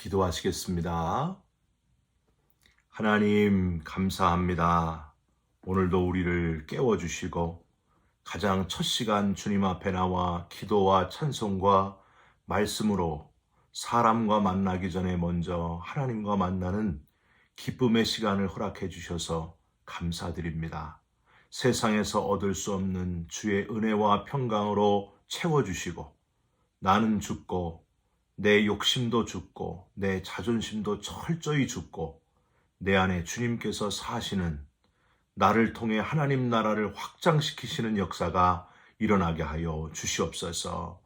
기도하시겠습니다. 하나님, 감사합니다. 오늘도 우리를 깨워주시고 가장 첫 시간 주님 앞에 나와 기도와 찬송과 말씀으로 사람과 만나기 전에 먼저 하나님과 만나는 기쁨의 시간을 허락해 주셔서 감사드립니다. 세상에서 얻을 수 없는 주의 은혜와 평강으로 채워주시고 나는 죽고 내 욕심도 죽고 내 자존심도 철저히 죽고 내 안에 주님께서 사시는, 나를 통해 하나님 나라를 확장시키시는 역사가 일어나게 하여 주시옵소서.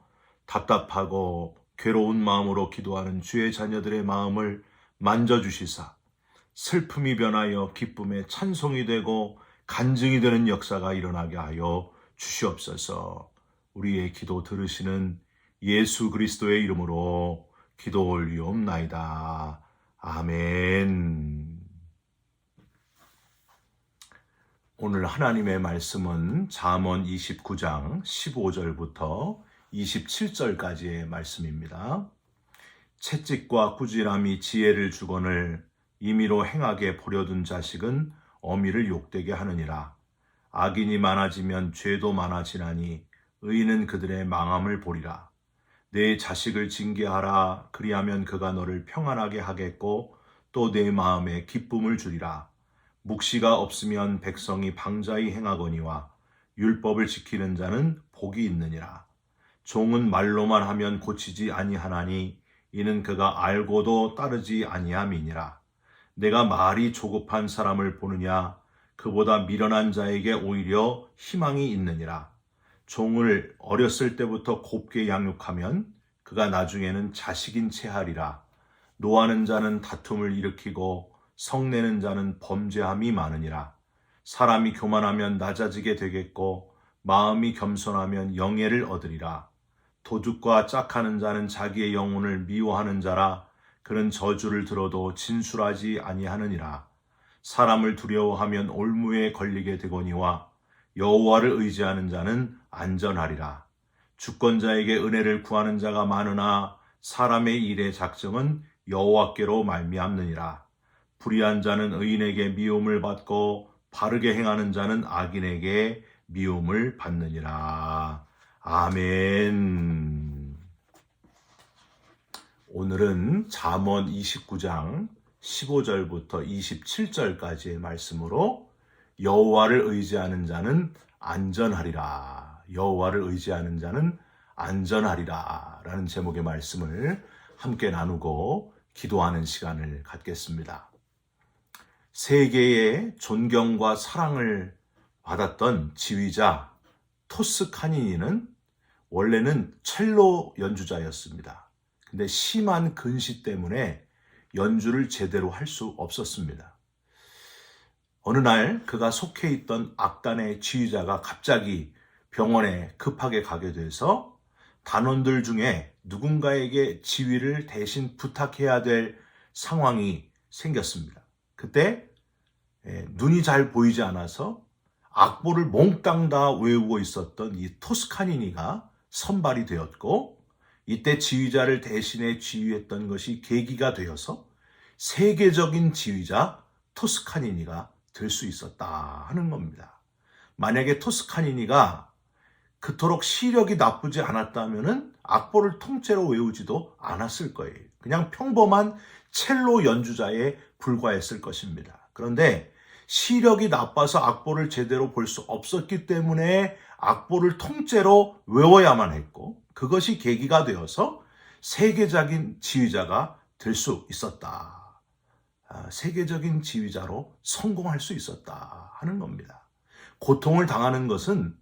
답답하고 괴로운 마음으로 기도하는 주의 자녀들의 마음을 만져주시사 슬픔이 변하여 기쁨의 찬송이 되고 간증이 되는 역사가 일어나게 하여 주시옵소서. 우리의 기도 들으시는 예수 그리스도의 이름으로 기도 올리옵나이다. 아멘. 오늘 하나님의 말씀은 잠언 29장 15절부터 27절까지의 말씀입니다. 채찍과 꾸지람이 지혜를 주거늘 임의로 행하게 버려둔 자식은 어미를 욕되게 하느니라. 악인이 많아지면 죄도 많아지나니 의인은 그들의 망함을 보리라. 내 자식을 징계하라. 그리하면 그가 너를 평안하게 하겠고 또 내 마음에 기쁨을 주리라. 묵시가 없으면 백성이 방자히 행하거니와 율법을 지키는 자는 복이 있느니라. 종은 말로만 하면 고치지 아니하나니 이는 그가 알고도 따르지 아니함이니라. 내가 말이 조급한 사람을 보느냐? 그보다 미련한 자에게 오히려 희망이 있느니라. 종을 어렸을 때부터 곱게 양육하면 그가 나중에는 자식인 채 하리라. 노하는 자는 다툼을 일으키고 성내는 자는 범죄함이 많으니라. 사람이 교만하면 낮아지게 되겠고 마음이 겸손하면 영예를 얻으리라. 도둑과 짝하는 자는 자기의 영혼을 미워하는 자라. 그는 저주를 들어도 진술하지 아니하느니라. 사람을 두려워하면 올무에 걸리게 되거니와 여호와를 의지하는 자는 안전하리라. 주권자에게 은혜를 구하는 자가 많으나 사람의 일의 작정은 여호와께로 말미암느니라. 불의한 자는 의인에게 미움을 받고 바르게 행하는 자는 악인에게 미움을 받느니라. 아멘. 오늘은 잠언 29장 15절부터 27절까지의 말씀으로 여호와를 의지하는 자는 안전하리라. 여호와를 의지하는 자는 안전하리라 라는 제목의 말씀을 함께 나누고 기도하는 시간을 갖겠습니다. 세계의 존경과 사랑을 받았던 지휘자 토스카니니는 원래는 첼로 연주자였습니다. 근데 심한 근시 때문에 연주를 제대로 할 수 없었습니다. 어느 날 그가 속해 있던 악단의 지휘자가 갑자기 병원에 급하게 가게 돼서 단원들 중에 누군가에게 지휘를 대신 부탁해야 될 상황이 생겼습니다. 그때 눈이 잘 보이지 않아서 악보를 몽땅 다 외우고 있었던 이 토스카니니가 선발이 되었고, 이때 지휘자를 대신해 지휘했던 것이 계기가 되어서 세계적인 지휘자 토스카니니가 될 수 있었다 하는 겁니다. 만약에 토스카니니가 그토록 시력이 나쁘지 않았다면 악보를 통째로 외우지도 않았을 거예요. 그냥 평범한 첼로 연주자에 불과했을 것입니다. 그런데 시력이 나빠서 악보를 제대로 볼 수 없었기 때문에 악보를 통째로 외워야만 했고, 그것이 계기가 되어서 세계적인 지휘자가 될 수 있었다. 세계적인 지휘자로 성공할 수 있었다 하는 겁니다. 고통을 당하는 것은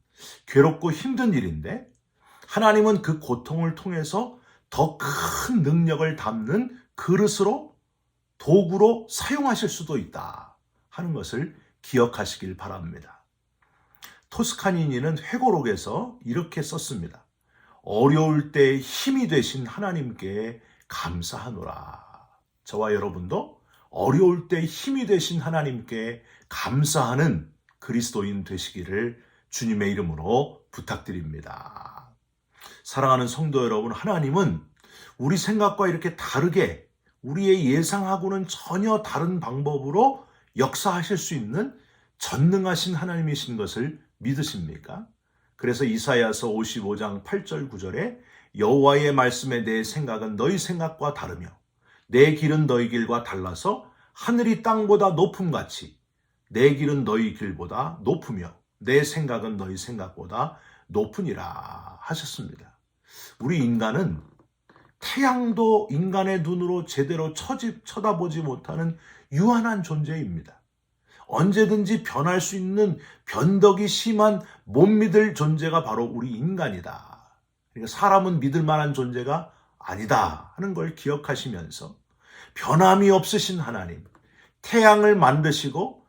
괴롭고 힘든 일인데 하나님은 그 고통을 통해서 더 큰 능력을 담는 그릇으로, 도구로 사용하실 수도 있다 하는 것을 기억하시길 바랍니다. 토스카니니는 회고록에서 이렇게 썼습니다. 어려울 때 힘이 되신 하나님께 감사하노라. 저와 여러분도 어려울 때 힘이 되신 하나님께 감사하는 그리스도인 되시기를 주님의 이름으로 부탁드립니다. 사랑하는 성도 여러분, 하나님은 우리 생각과 이렇게 다르게 우리의 예상하고는 전혀 다른 방법으로 역사하실 수 있는 전능하신 하나님이신 것을 믿으십니까? 그래서 이사야서 55장 8절 9절에 여호와의 말씀에 내 생각은 너희 생각과 다르며 내 길은 너희 길과 달라서 하늘이 땅보다 높음같이 내 길은 너희 길보다 높으며 내 생각은 너희 생각보다 높으니라 하셨습니다. 우리 인간은 태양도 인간의 눈으로 제대로 쳐다보지 못하는 유한한 존재입니다. 언제든지 변할 수 있는 변덕이 심한 못 믿을 존재가 바로 우리 인간이다. 그러니까 사람은 믿을 만한 존재가 아니다 하는 걸 기억하시면서 변함이 없으신 하나님, 태양을 만드시고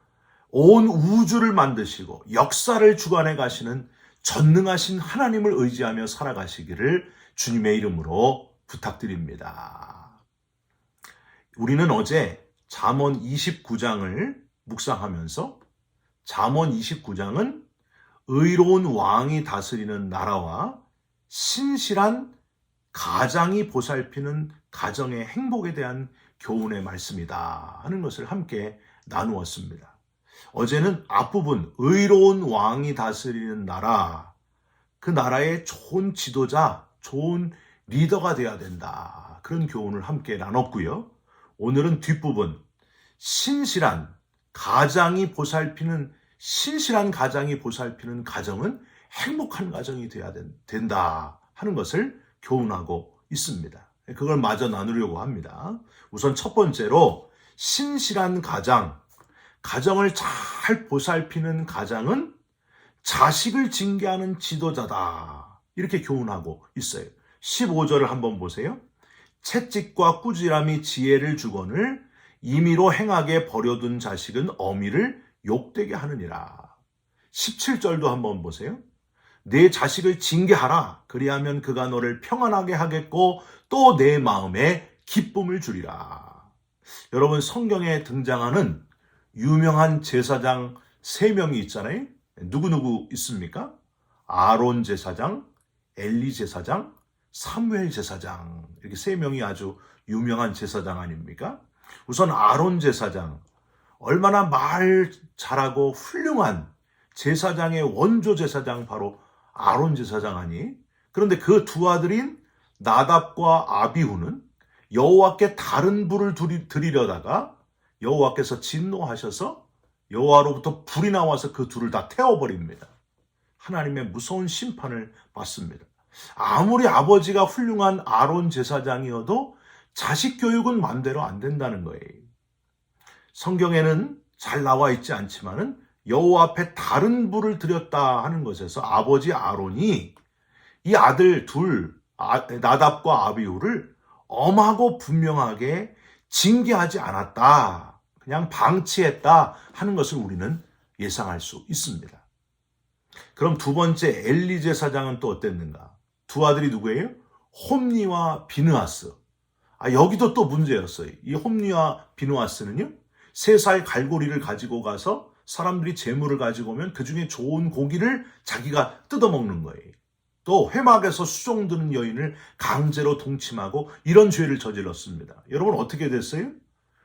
온 우주를 만드시고 역사를 주관해 가시는 전능하신 하나님을 의지하며 살아가시기를 주님의 이름으로 부탁드립니다. 우리는 어제 잠언 29장을 묵상하면서 잠언 29장은 의로운 왕이 다스리는 나라와 신실한 가장이 보살피는 가정의 행복에 대한 교훈의 말씀이다 하는 것을 함께 나누었습니다. 어제는 앞부분 의로운 왕이 다스리는 나라, 그 나라의 좋은 지도자, 좋은 리더가 되어야 된다. 그런 교훈을 함께 나눴고요. 오늘은 뒷부분 신실한 가장이 보살피는 가정은 행복한 가정이 되어야 된다 하는 것을 교훈하고 있습니다. 그걸 마저 나누려고 합니다. 우선 첫 번째로 신실한 가정을 잘 보살피는 가장은 자식을 징계하는 지도자다. 이렇게 교훈하고 있어요. 15절을 한번 보세요. 채찍과 꾸지람이 지혜를 주거늘 임의로 행하게 버려둔 자식은 어미를 욕되게 하느니라. 17절도 한번 보세요. 내 자식을 징계하라. 그리하면 그가 너를 평안하게 하겠고 또 내 마음에 기쁨을 주리라. 여러분, 성경에 등장하는 유명한 제사장 3명이 있잖아요. 누구누구 있습니까? 아론 제사장, 엘리 제사장, 사무엘 제사장, 이렇게 3명이 아주 유명한 제사장 아닙니까? 우선 아론 제사장, 얼마나 말 잘하고 훌륭한 제사장의 원조 제사장 바로 아론 제사장 아니? 그런데 그 두 아들인 나답과 아비후는 여호와께 다른 불을 드리려다가 여호와께서 진노하셔서 여호와로부터 불이 나와서 그 둘을 다 태워버립니다. 하나님의 무서운 심판을 받습니다. 아무리 아버지가 훌륭한 아론 제사장이어도 자식 교육은 마음대로 안 된다는 거예요. 성경에는 잘 나와 있지 않지만은 여호와 앞에 다른 불을 드렸다 하는 것에서 아버지 아론이 이 아들 둘 나답과 아비후를 엄하고 분명하게 징계하지 않았다, 그냥 방치했다 하는 것을 우리는 예상할 수 있습니다. 그럼 두 번째 엘리 제사장은 또 어땠는가? 두 아들이 누구예요? 홈니와 비느하스. 여기도 또 문제였어요. 이 홈니와 비느하스는요, 3살 갈고리를 가지고 가서 사람들이 재물을 가지고 오면 그 중에 좋은 고기를 자기가 뜯어먹는 거예요. 또 회막에서 수종드는 여인을 강제로 동침하고 이런 죄를 저질렀습니다. 여러분, 어떻게 됐어요?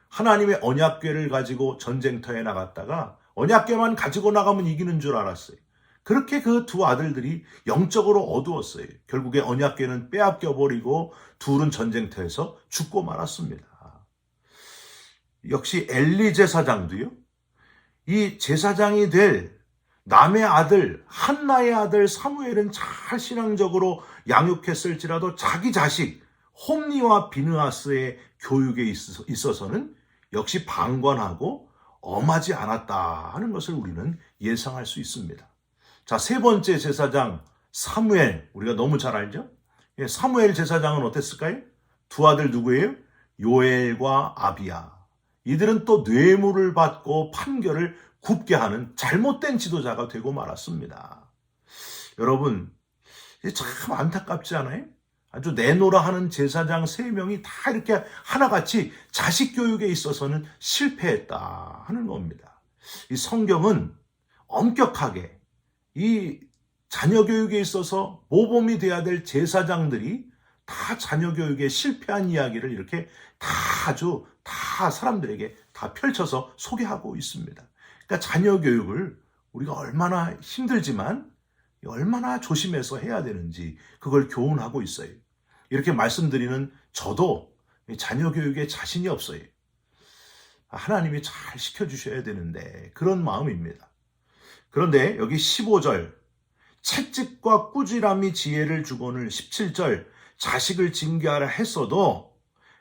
하나님의 언약궤를 가지고 전쟁터에 나갔다가 언약궤만 가지고 나가면 이기는 줄 알았어요. 그렇게 그 두 아들들이 영적으로 어두웠어요. 결국에 언약궤는 빼앗겨버리고 둘은 전쟁터에서 죽고 말았습니다. 역시 엘리 제사장도요, 이 제사장이 될 남의 아들, 한나의 아들 사무엘은 잘 신앙적으로 양육했을지라도 자기 자식 홈니와 비느하스의 교육에 있어서는 역시 방관하고 엄하지 않았다 하는 것을 우리는 예상할 수 있습니다. 자, 세 번째 제사장 사무엘, 우리가 너무 잘 알죠? 사무엘 제사장은 어땠을까요? 두 아들 누구예요? 요엘과 아비야. 이들은 또 뇌물을 받고 판결을 굽게 하는 잘못된 지도자가 되고 말았습니다. 여러분, 참 안타깝지 않아요? 아주 내노라 하는 제사장 3명이 다 이렇게 하나같이 자식 교육에 있어서는 실패했다 하는 겁니다. 이 성경은 엄격하게 이 자녀 교육에 있어서 모범이 돼야 될 제사장들이 다 자녀 교육에 실패한 이야기를 이렇게 다 사람들에게 다 펼쳐서 소개하고 있습니다. 그러니까 자녀 교육을 우리가 얼마나 힘들지만 얼마나 조심해서 해야 되는지 그걸 교훈하고 있어요. 이렇게 말씀드리는 저도 자녀 교육에 자신이 없어요. 하나님이 잘 시켜주셔야 되는데 그런 마음입니다. 그런데 여기 15절 채찍과 꾸지람이 지혜를 주거늘 17절 자식을 징계하라 했어도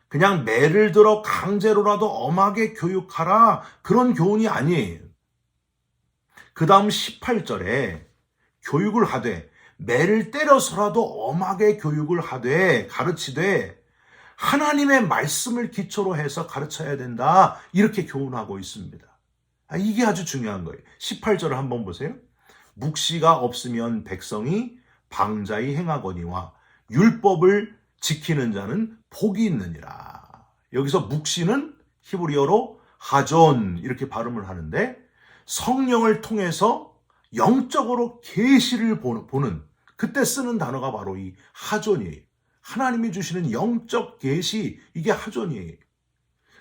그냥 매를 들어 강제로라도 엄하게 교육하라 그런 교훈이 아니에요. 그 다음 18절에 교육을 하되 매를 때려서라도 엄하게 교육을 하되 가르치되 하나님의 말씀을 기초로 해서 가르쳐야 된다 이렇게 교훈하고 있습니다. 이게 아주 중요한 거예요. 18절을 한번 보세요. 묵시가 없으면 백성이 방자히 행하거니와 율법을 지키는 자는 복이 있느니라. 여기서 묵시는 히브리어로 하존 이렇게 발음을 하는데 성령을 통해서 영적으로 계시를 보는 그때 쓰는 단어가 바로 이 하존이에요. 하나님이 주시는 영적 계시 이게 하존이에요.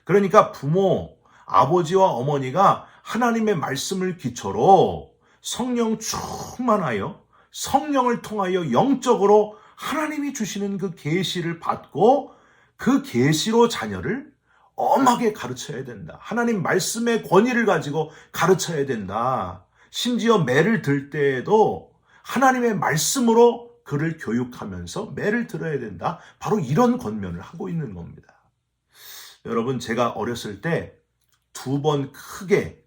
그러니까 부모, 아버지와 어머니가 하나님의 말씀을 기초로 성령 충만하여 성령을 통하여 영적으로 하나님이 주시는 그 계시를 받고 그 계시로 자녀를 엄하게 가르쳐야 된다. 하나님 말씀의 권위를 가지고 가르쳐야 된다. 심지어 매를 들 때에도 하나님의 말씀으로 그를 교육하면서 매를 들어야 된다. 바로 이런 권면을 하고 있는 겁니다. 여러분, 제가 어렸을 때 2번 크게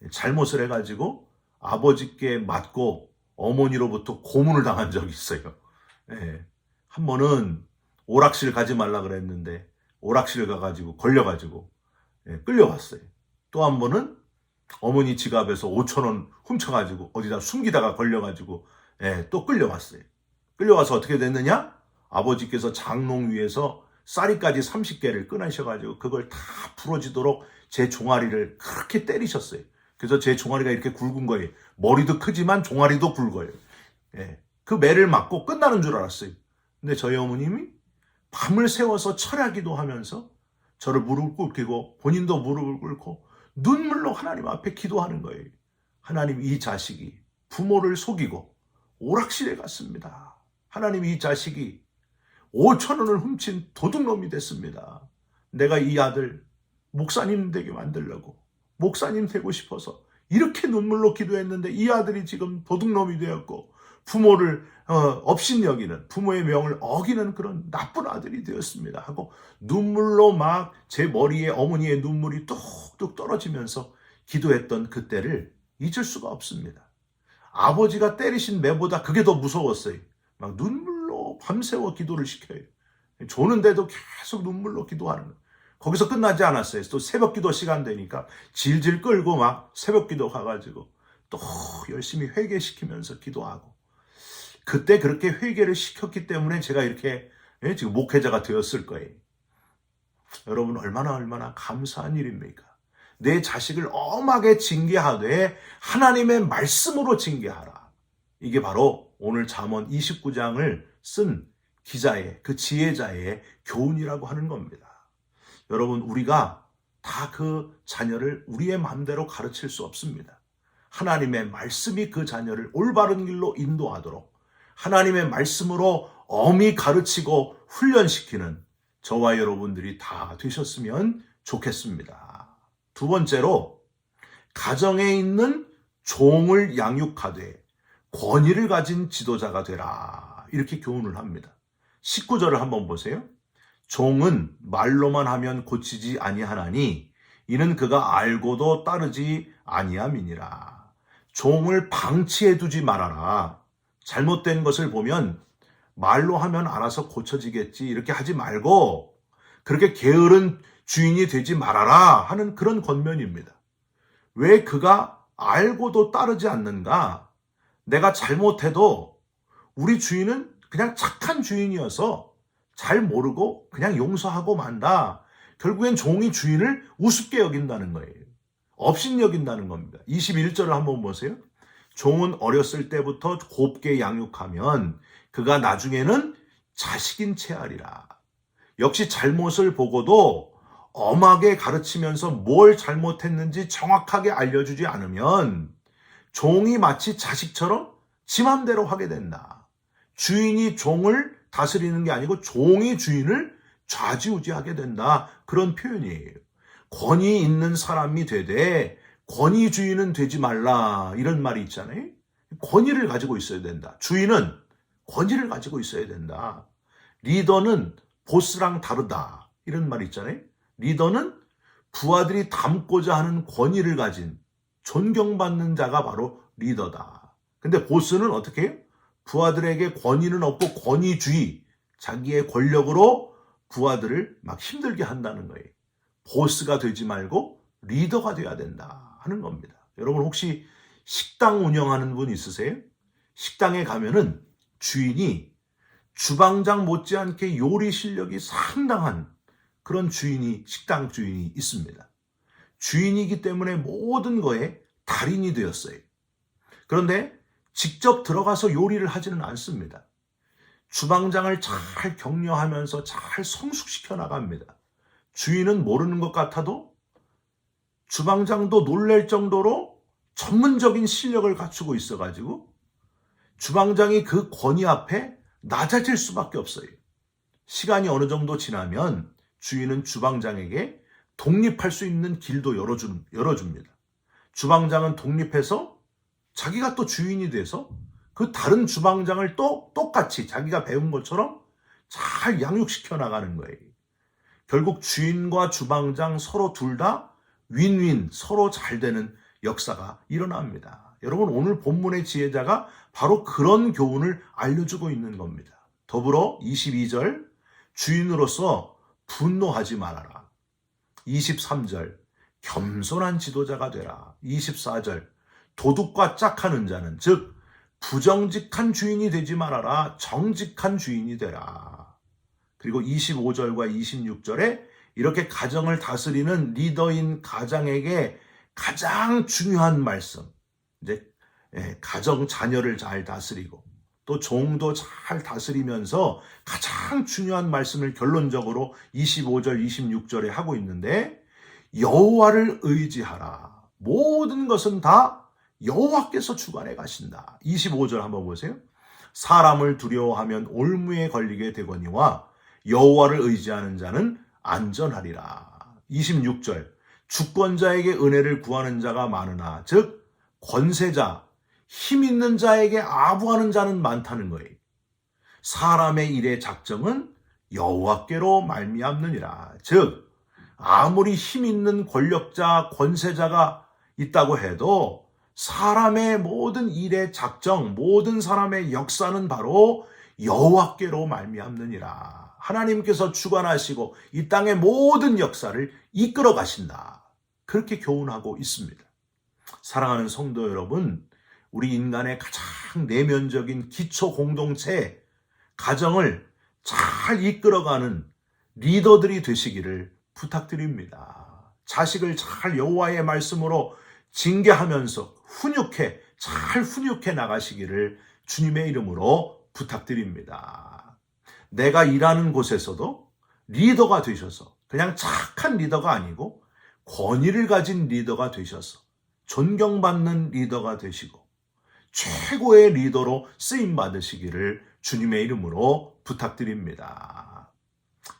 잘못을 해가지고 아버지께 맞고 어머니로부터 고문을 당한 적이 있어요. 예. 한 번은 오락실 가지 말라 그랬는데 오락실 가가지고 걸려가지고 끌려왔어요. 또 한 번은 어머니 지갑에서 5,000원 훔쳐가지고 어디다 숨기다가 걸려가지고 또 끌려왔어요. 끌려와서 어떻게 됐느냐? 아버지께서 장롱 위에서 쌀이까지 30개를 꺼내셔가지고 그걸 다 부러지도록 제 종아리를 그렇게 때리셨어요. 그래서 제 종아리가 이렇게 굵은 거예요. 머리도 크지만 종아리도 굵어요. 그 매를 맞고 끝나는 줄 알았어요. 근데 저희 어머님이 밤을 새워서 철야기도 하면서 저를 무릎 꿇고 본인도 무릎을 꿇고 눈물로 하나님 앞에 기도하는 거예요. 하나님, 이 자식이 부모를 속이고 오락실에 갔습니다. 하나님, 이 자식이 5,000원을 훔친 도둑놈이 됐습니다. 내가 이 아들 목사님 되게 만들려고 목사님 되고 싶어서 이렇게 눈물로 기도했는데 이 아들이 지금 도둑놈이 되었고 부모를 업신여기는 부모의 명을 어기는 그런 나쁜 아들이 되었습니다 하고 눈물로 막 제 머리에 어머니의 눈물이 뚝뚝 떨어지면서 기도했던 그때를 잊을 수가 없습니다. 아버지가 때리신 매보다 그게 더 무서웠어요. 막 눈물로 밤새워 기도를 시켜요. 조는데도 계속 눈물로 기도하는 거예요. 거기서 끝나지 않았어요. 또 새벽 기도 시간 되니까 질질 끌고 막 새벽 기도 가가지고 또 열심히 회개시키면서 기도하고 그때 그렇게 회개를 시켰기 때문에 제가 이렇게 지금 목회자가 되었을 거예요. 여러분, 얼마나 감사한 일입니까? 내 자식을 엄하게 징계하되 하나님의 말씀으로 징계하라. 이게 바로 오늘 잠언 29장을 쓴 기자의 그 지혜자의 교훈이라고 하는 겁니다. 여러분, 우리가 다 그 자녀를 우리의 마음대로 가르칠 수 없습니다. 하나님의 말씀이 그 자녀를 올바른 길로 인도하도록 하나님의 말씀으로 엄히 가르치고 훈련시키는 저와 여러분들이 다 되셨으면 좋겠습니다. 두 번째로, 가정에 있는 종을 양육하되 권위를 가진 지도자가 되라. 이렇게 교훈을 합니다. 19절을 한번 보세요. 종은 말로만 하면 고치지 아니하나니 이는 그가 알고도 따르지 아니함이니라. 종을 방치해 두지 말아라. 잘못된 것을 보면 말로 하면 알아서 고쳐지겠지 이렇게 하지 말고 그렇게 게으른 주인이 되지 말아라 하는 그런 권면입니다. 왜 그가 알고도 따르지 않는가? 내가 잘못해도 우리 주인은 그냥 착한 주인이어서 잘 모르고 그냥 용서하고 만다. 결국엔 종이 주인을 우습게 여긴다는 거예요. 업신여긴다는 겁니다. 21절을 한번 보세요. 종은 어렸을 때부터 곱게 양육하면 그가 나중에는 자식인 채 하리라. 역시 잘못을 보고도 엄하게 가르치면서 뭘 잘못했는지 정확하게 알려주지 않으면 종이 마치 자식처럼 지 맘대로 하게 된다. 주인이 종을 다스리는 게 아니고 종이 주인을 좌지우지하게 된다. 그런 표현이에요. 권위 있는 사람이 되되 권위 주인은 되지 말라. 이런 말이 있잖아요. 권위를 가지고 있어야 된다. 주인은 권위를 가지고 있어야 된다. 리더는 보스랑 다르다. 이런 말이 있잖아요. 리더는 부하들이 닮고자 하는 권위를 가진 존경받는 자가 바로 리더다. 근데 보스는 어떻게 해요? 부하들에게 권위는 없고 권위주의, 자기의 권력으로 부하들을 막 힘들게 한다는 거예요. 보스가 되지 말고 리더가 돼야 된다 하는 겁니다. 여러분 혹시 식당 운영하는 분 있으세요? 식당에 가면은 주인이 주방장 못지않게 요리 실력이 상당한 그런 식당 주인이 있습니다. 주인이기 때문에 모든 거에 달인이 되었어요. 그런데 직접 들어가서 요리를 하지는 않습니다. 주방장을 잘 격려하면서 잘 성숙시켜 나갑니다. 주인은 모르는 것 같아도 주방장도 놀랄 정도로 전문적인 실력을 갖추고 있어가지고 주방장이 그 권위 앞에 낮아질 수밖에 없어요. 시간이 어느 정도 지나면 주인은 주방장에게 독립할 수 있는 길도 열어줍니다. 주방장은 독립해서 자기가 또 주인이 돼서 그 다른 주방장을 또 똑같이 자기가 배운 것처럼 잘 양육시켜 나가는 거예요. 결국 주인과 주방장 서로 둘 다 윈윈, 서로 잘 되는 역사가 일어납니다. 여러분 오늘 본문의 지혜자가 바로 그런 교훈을 알려주고 있는 겁니다. 더불어 22절 주인으로서 분노하지 말아라. 23절 겸손한 지도자가 되라. 24절 도둑과 짝하는 자는 즉 부정직한 주인이 되지 말아라. 정직한 주인이 되라. 그리고 25절과 26절에 이렇게 가정을 다스리는 리더인 가장에게 가장 중요한 말씀, 이제 가정 자녀를 잘 다스리고 또 종도 잘 다스리면서 가장 중요한 말씀을 결론적으로 25절, 26절에 하고 있는데 여호와를 의지하라. 모든 것은 다 여호와께서 주관해 가신다. 25절 한번 보세요. 사람을 두려워하면 올무에 걸리게 되거니와 여호와를 의지하는 자는 안전하리라. 26절 주권자에게 은혜를 구하는 자가 많으나 즉 권세자, 힘 있는 자에게 아부하는 자는 많다는 거예요. 사람의 일의 작정은 여호와께로 말미암느니라. 즉 아무리 힘 있는 권력자, 권세자가 있다고 해도 사람의 모든 일의 작정, 모든 사람의 역사는 바로 여호와께로 말미암느니라. 하나님께서 주관하시고 이 땅의 모든 역사를 이끌어 가신다. 그렇게 교훈하고 있습니다. 사랑하는 성도 여러분, 우리 인간의 가장 내면적인 기초 공동체, 가정을 잘 이끌어가는 리더들이 되시기를 부탁드립니다. 자식을 잘 여호와의 말씀으로 징계하면서 잘 훈육해 나가시기를 주님의 이름으로 부탁드립니다. 내가 일하는 곳에서도 리더가 되셔서 그냥 착한 리더가 아니고 권위를 가진 리더가 되셔서 존경받는 리더가 되시고 최고의 리더로 쓰임 받으시기를 주님의 이름으로 부탁드립니다.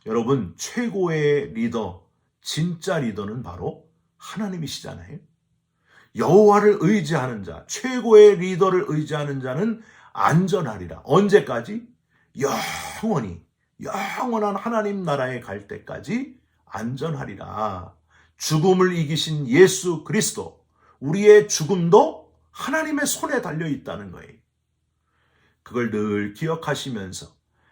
여러분, 최고의 리더, 진짜 리더는 바로 하나님이시잖아요. 여호와를 의지하는 자, 최고의 리더를 의지하는 자는 안전하리라. 언제까지? 영원한 하나님 나라에 갈 때까지 안전하리라. 죽음을 이기신 예수 그리스도, 우리의 죽음도 하나님의 손에 달려 있다는 거예요. 그걸 늘 기억하시면서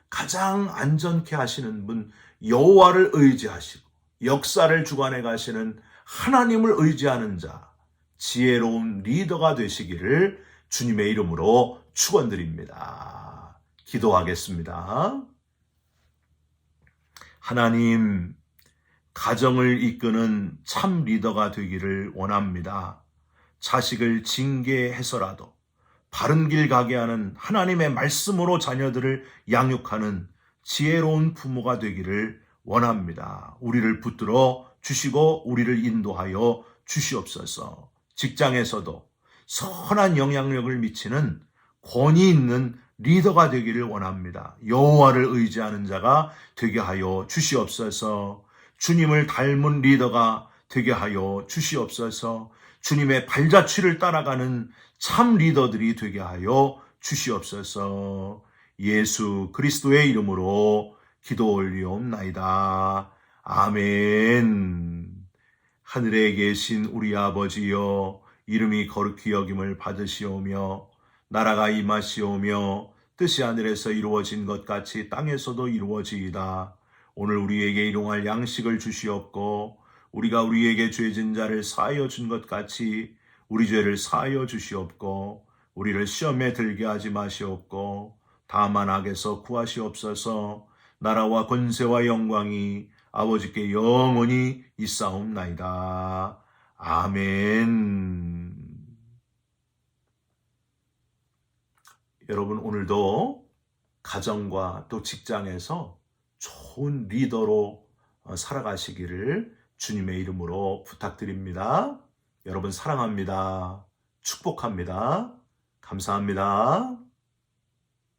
가장 안전케 하시는 분 여호와를 의지하시고 역사를 주관해 가시는 하나님을 의지하는 자, 지혜로운 리더가 되시기를 주님의 이름으로 축원드립니다. 기도하겠습니다. 하나님, 가정을 이끄는 참 리더가 되기를 원합니다. 자식을 징계해서라도 바른 길 가게 하는 하나님의 말씀으로 자녀들을 양육하는 지혜로운 부모가 되기를 원합니다. 우리를 붙들어 주시고 우리를 인도하여 주시옵소서. 직장에서도 선한 영향력을 미치는 권위 있는 리더가 되기를 원합니다. 여호와를 의지하는 자가 되게 하여 주시옵소서. 주님을 닮은 리더가 되게 하여 주시옵소서. 주님의 발자취를 따라가는 참 리더들이 되게 하여 주시옵소서. 예수 그리스도의 이름으로 기도 올리옵나이다. 아멘. 하늘에 계신 우리 아버지여, 이름이 거룩히 여김을 받으시오며 나라가 임하시오며 뜻이 하늘에서 이루어진 것 같이 땅에서도 이루어지이다. 오늘 우리에게 일용할 양식을 주시옵고 우리가 우리에게 죄진 자를 사하여 준 것 같이 우리 죄를 사하여 주시옵고 우리를 시험에 들게 하지 마시옵고 다만 악에서 구하시옵소서. 나라와 권세와 영광이 아버지께 영원히 있사옵나이다. 아멘. 여러분, 오늘도 가정과 또 직장에서 좋은 리더로 살아가시기를 주님의 이름으로 부탁드립니다. 여러분 사랑합니다. 축복합니다. 감사합니다.